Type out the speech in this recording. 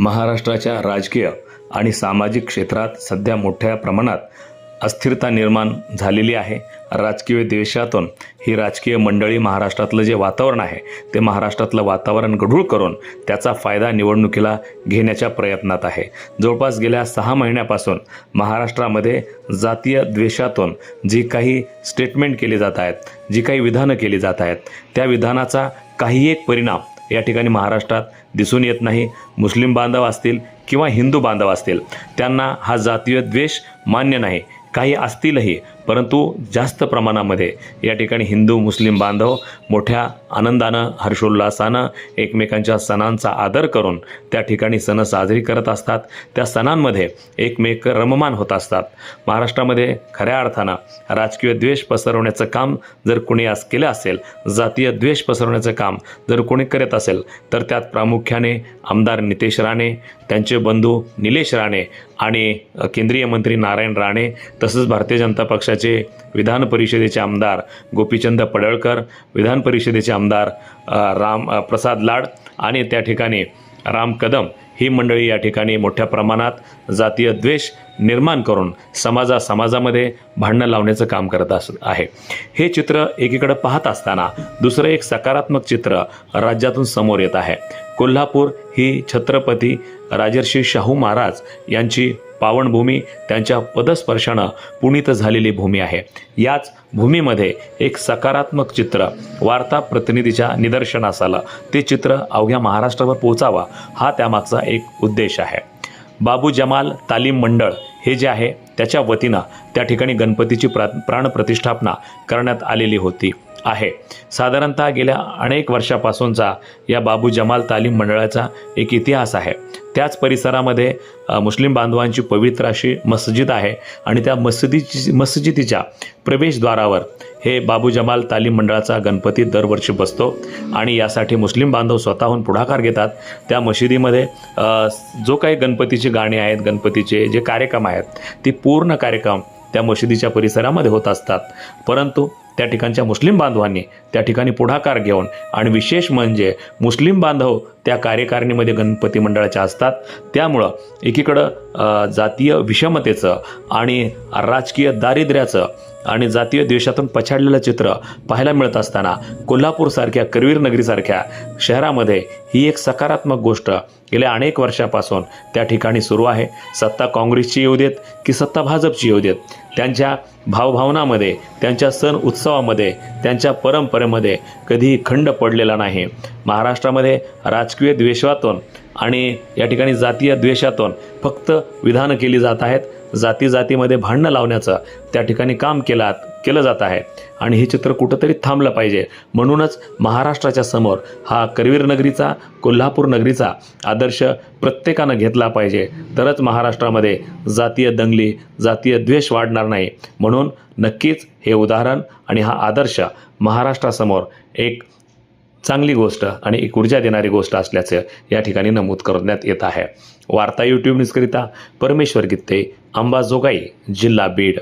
महाराष्ट्राच्या राजकीय आणि सामाजिक क्षेत्रात सध्या मोठ्या प्रमाणात अस्थिरता निर्माण झालेली आहे. राजकीय द्वेषातून ही राजकीय मंडळी महाराष्ट्रातलं जे वातावरण आहे ते महाराष्ट्रातलं वातावरण गढूळ करून त्याचा फायदा निवडणुकीला घेण्याच्या प्रयत्नात आहे. जवळपास गेल्या 6 महिन्यापासून महाराष्ट्रामध्ये जातीय द्वेषातून जी काही स्टेटमेंट केली जात आहेत, जी काही विधानं केली जात आहेत, त्या विधानाचा काही एक परिणाम या ठिकाणी महाराष्ट्रात दिसून येत नाही. मुस्लिम बांधव असतील किंवा हिंदू बांधव असतील, त्यांना हा जातीय द्वेष मान्य नाही. काही असतीलही, परंतु जास्त प्रमाणामध्ये या ठिकाणी हिंदू मुस्लिम बांधव मोठ्या आनंदानं हर्षोल्लासानं एकमेकांच्या सणांचा आदर करून त्या ठिकाणी सण साजरी करत असतात. त्या सणांमध्ये एकमेक रममान होत असतात. महाराष्ट्रामध्ये खऱ्या अर्थानं राजकीय द्वेष पसरवण्याचं काम जर कोणी केलं असेल, जातीय द्वेष पसरवण्याचं काम जर कोणी करत असेल, तर त्यात प्रामुख्याने आमदार नितेश राणे, त्यांचे बंधू निलेश राणे आणि केंद्रीय मंत्री नारायण राणे, तसंच भारतीय जनता पक्षाचे विधान परिषदेचे आमदार गोपीचंद पडळकर, विधान परिषदेचे आमदार प्रसाद लाड आणि त्या ठिकाणी राम कदम, ही मंडळी या ठिकाणी मोठ्या प्रमाणात जातीय द्वेष निर्माण करून समाजामध्ये भांडणं लावण्याचं काम करत आहे. हे चित्र एकीकडे पाहत असताना दुसरं एक सकारात्मक चित्र राज्यातून समोर येत आहे. कोल्हापूर ही छत्रपती राजर्षी शाहू महाराज यांची पावनभूमी, त्यांच्या पदस्पर्शानं पुनीत झालेली भूमी आहे. याच भूमीमध्ये एक सकारात्मक चित्र वार्ता प्रतिनिधीच्या निदर्शनास आलं. ते चित्र अवघ्या महाराष्ट्रावर पोहोचावा, हा त्यामागचा एक उद्देश आहे. बाबू जमाल तालीम मंडळ हे जे आहे त्याच्या वतीनं त्या ठिकाणी गणपतीची प्राणप्रतिष्ठापना करण्यात आलेली आहे. साधारणतः गेल्या अनेक वर्षापासूनचा या बाबू जमाल तालीम मंडळाचा एक इतिहास आहे. त्याच परिसरामध्ये मुस्लिम बांधवांची पवित्र अशी मस्जिद आहे आणि त्या मस्जिदीच्या प्रवेशद्वारावर हे बाबू जमाल तालीम मंडळाचा गणपती दरवर्षी बसतो आणि यासाठी मुस्लिम बांधव स्वतःहून पुढाकार घेतात. त्या मशिदीमध्ये जो काही गणपतीची गाणी आहेत, गणपतीचे जे कार्यक्रम आहेत, ते पूर्ण कार्यक्रम त्या मशिदीच्या परिसरामध्ये होत असतात. परंतु त्या ठिकाणच्या मुस्लिम बांधवांनी त्या ठिकाणी पुढाकार घेऊन, आणि विशेष म्हणजे मुस्लिम बांधव त्या कार्यकारिणीमध्ये गणपती मंडळाच्या असतात. त्यामुळं एकीकडं जातीय विषमतेचं आणि राजकीय दारिद्र्याचं आणि जातीय द्वेषातून पछाडलेलं चित्र पाहायला मिळत असताना कोल्हापूरसारख्या, करवीर नगरीसारख्या शहरामध्ये ही एक सकारात्मक गोष्ट गेल्या अनेक वर्षापासून त्या ठिकाणी सुरू आहे. सत्ता काँग्रेसची येऊ देत की सत्ता भाजपची येऊ देत, त्यांच्या भावभावनामध्ये, त्यांच्या सण उत्सवामध्ये, त्यांच्या परंपरेमध्ये कधीही खंड पडलेला नाही. महाराष्ट्रामध्ये राजकीय द्वेषातून आणि या ठिकाणी जातीय द्वेषातून फक्त विधानं केली जात आहेत. जातीमध्ये भांडणं लावण्याचं त्या ठिकाणी काम केलं जात आहे आणि हे चित्र कुठंतरी थांबलं पाहिजे. म्हणूनच महाराष्ट्राच्या समोर हा करवीर नगरीचा, कोल्हापूर नगरीचा आदर्श प्रत्येकानं घेतला पाहिजे. तरच महाराष्ट्रामध्ये जातीय दंगली, जातीय द्वेष वाढणार नाही. म्हणून नक्कीच हे उदाहरण आणि हा आदर्श महाराष्ट्रासमोर एक चांगली गोष्ट आणि एक ऊर्जा देणारी गोष्ट असल्याचं या ठिकाणी नमूद करण्यात येत आहे. वार्ता YouTube न्यूजकरिता परमेश्वर गित्ते, अंबाजोगाई, जिल्हा बीड.